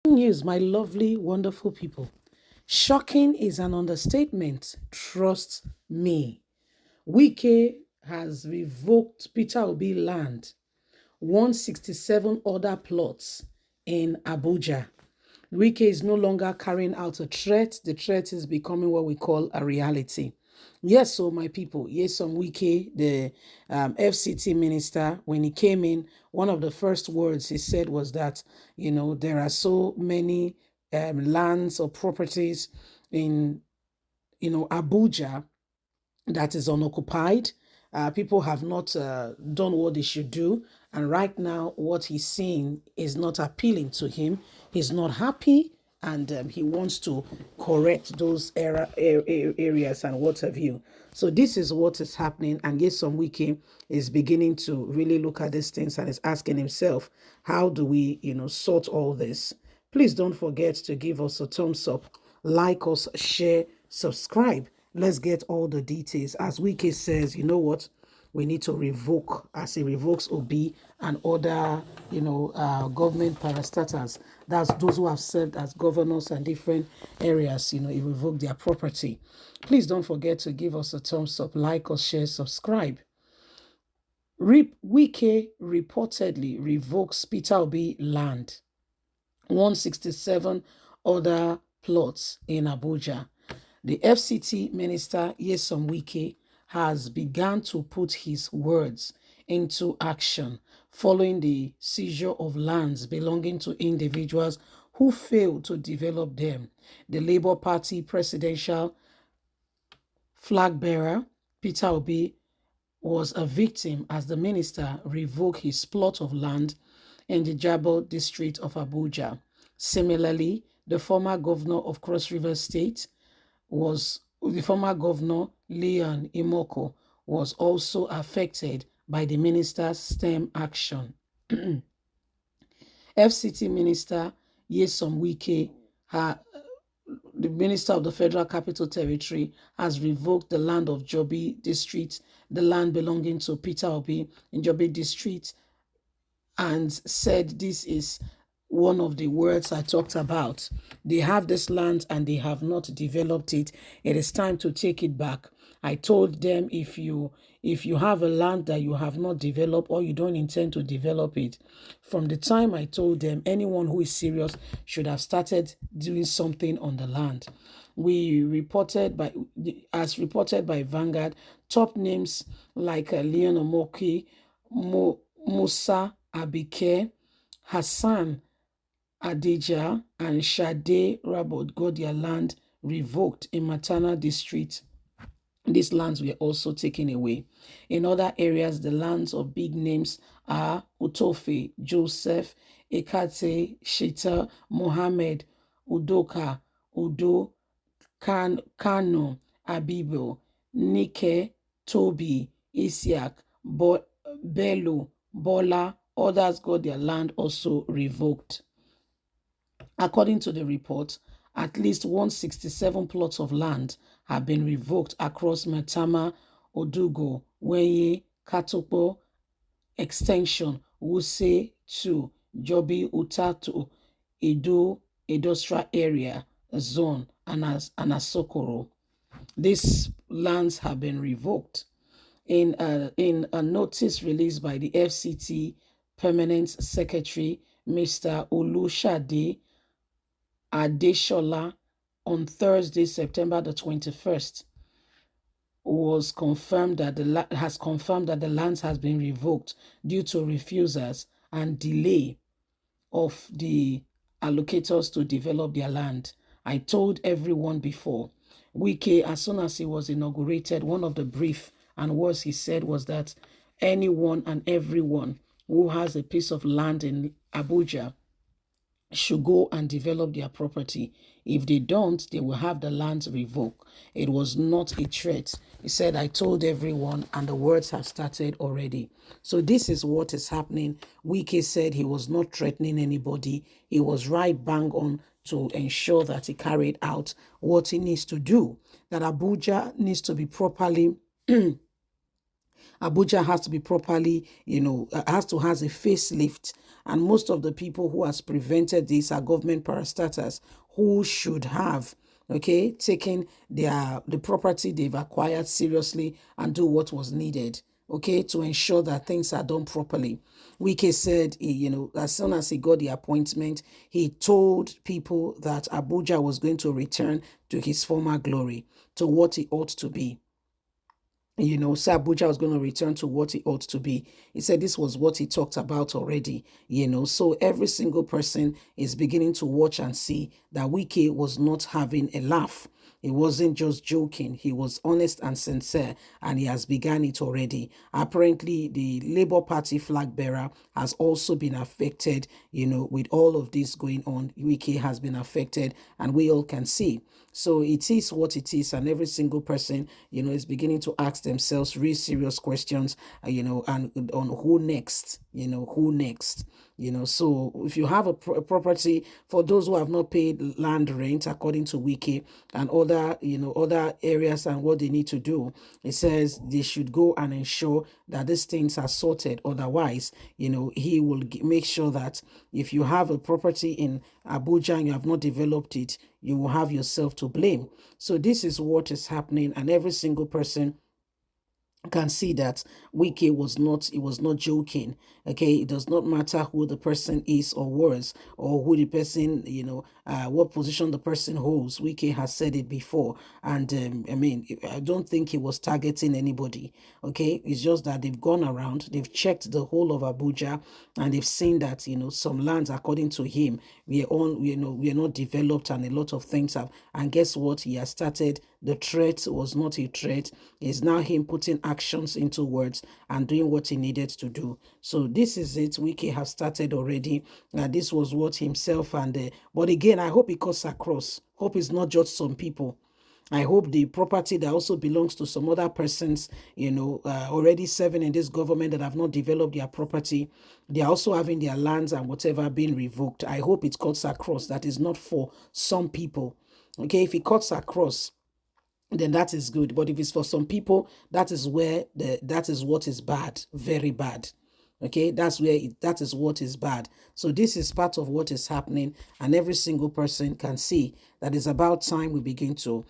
News, my lovely, wonderful people. Shocking is an understatement. Trust me. Wike has revoked Peter Obi land, 167 other plots in Abuja. Wike is no longer carrying out a threat. The threat is becoming what we call a reality. Yes, so my people, yes, on Wike, the FCT minister, when he came in, one of the first words he said was that, there are so many lands or properties in, Abuja that is unoccupied. People have not done what they should do. And right now, what he's seeing is not appealing to him. He's not happy, and he wants to correct those areas and what have you. So this is what is happening. And Nyesom Wike is beginning to really look at these things and is asking himself, how do we, sort all this? Please don't forget to give us a thumbs up, like us, share, subscribe. Let's get all the details. As Wike says, you know what? We need to revoke, as he revokes Obi and other, government parastatals. That's those who have served as governors and different areas, he revoked their property. Please don't forget to give us a thumbs up, like us, share, subscribe. Wike reportedly revokes Peter Obi land, 167 other plots in Abuja. The FCT minister, Nyesom Wike, has begun to put his words into action following the seizure of lands belonging to individuals who failed to develop them. The Labour Party presidential flag bearer, Peter Obi, was a victim as the minister revoked his plot of land in the Jabal district of Abuja. Similarly, the former governor of Cross River State, the former governor Leon Imoko, was also affected by the minister's stem action. FCT minister Nyesom Wike, the minister of the Federal Capital Territory, has revoked the land of Jobi district, the land belonging to Peter Obi in Jobi district, and said this is one of the words I talked about. They have this land and they have not developed it. It is time to take it back. I told them, if you have a land that you have not developed or you don't intend to develop it, from the time I told them, anyone who is serious should have started doing something on the land. As reported by Vanguard, top names like Leon Omoki, Musa Abike, Hassan Adija, and Shade Rabot got their land revoked in Matana district. These lands were also taken away. In other areas, the lands of big names are Utofe, Joseph, Ekate, Shita, Mohammed, Udoka, Udo, Kano, Abibo, Nike, Toby, Isiak, Bello, Bola. Others got their land also revoked. According to the report, at least 167 plots of land have been revoked across Matama, Odugo, Wenye, Katopo, Extension, Wuse 2, Jobi Utato, Edo, Industrial Area, Zone, and Asokoro. These lands have been revoked. In a notice released by the FCT Permanent Secretary, Mr. Olushade Adeshola, on Thursday, September the 21st, has confirmed that the lands has been revoked due to refusals and delay of the allocators to develop their land. I told everyone before, Wike, as soon as he was inaugurated, one of the brief and words he said was that anyone and everyone who has a piece of land in Abuja should go and develop their property. If they don't, they will have the land revoked. It was not a threat. He said, I told everyone, and the words have started already. So this is what is happening. Wike said he was not threatening anybody. He was right bang on to ensure that he carried out what he needs to do, that Abuja needs to be properly Abuja has to be properly, has a facelift. And most of the people who has prevented this are government parastatals who should have, okay, taken the property they've acquired seriously and do what was needed, okay, to ensure that things are done properly. Wike said, as soon as he got the appointment, he told people that Abuja was going to return to his former glory, to what it ought to be. Sir Abuja was going to return to what he ought to be. He said this was what he talked about already, So every single person is beginning to watch and see that Wike was not having a laugh. He wasn't just joking. He was honest and sincere, and he has begun it already. Apparently, the Labour Party flag bearer has also been affected, with all of this going on. Wike has been affected, and we all can see. So it is what it is, and every single person, is beginning to ask themselves real serious questions, and on who next, who next. So if you have a property, for those who have not paid land rent according to Wike and other areas and what they need to do, it says they should go and ensure that these things are sorted. Otherwise, he will make sure that if you have a property in Abuja and you have not developed it, you will have yourself to blame. So this is what is happening, and every single person can see that Wike was not joking. Okay, it does not matter who the person is or was, or who the person, what position the person holds. Wike has said it before, and I don't think he was targeting anybody. Okay, it's just that they've gone around, they've checked the whole of Abuja, and they've seen that some lands, according to him, we are not developed, and a lot of things have. And guess what? He has started. The threat was not a threat. It's now him putting actions into words and doing what he needed to do. So this is it. Wike has started already. This was what himself but again, I hope it cuts across. Hope it's not just some people. I hope the property that also belongs to some other persons, already serving in this government that have not developed their property, they are also having their lands and whatever being revoked. I hope it cuts across. That is not for some people. Okay, if it cuts across, then that is good. But if it's for some people, that is what is bad, very bad. Okay, that is what is bad. So this is part of what is happening, and every single person can see that it's about time we begin to,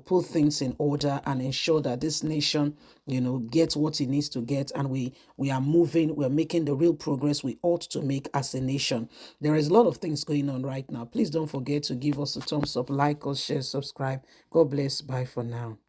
put things in order and ensure that this nation, gets what it needs to get, and we are moving, we're making the real progress we ought to make as a nation. There is a lot of things going on right now. Please don't forget to give us a thumbs up, like us, share, subscribe. God bless. Bye for now.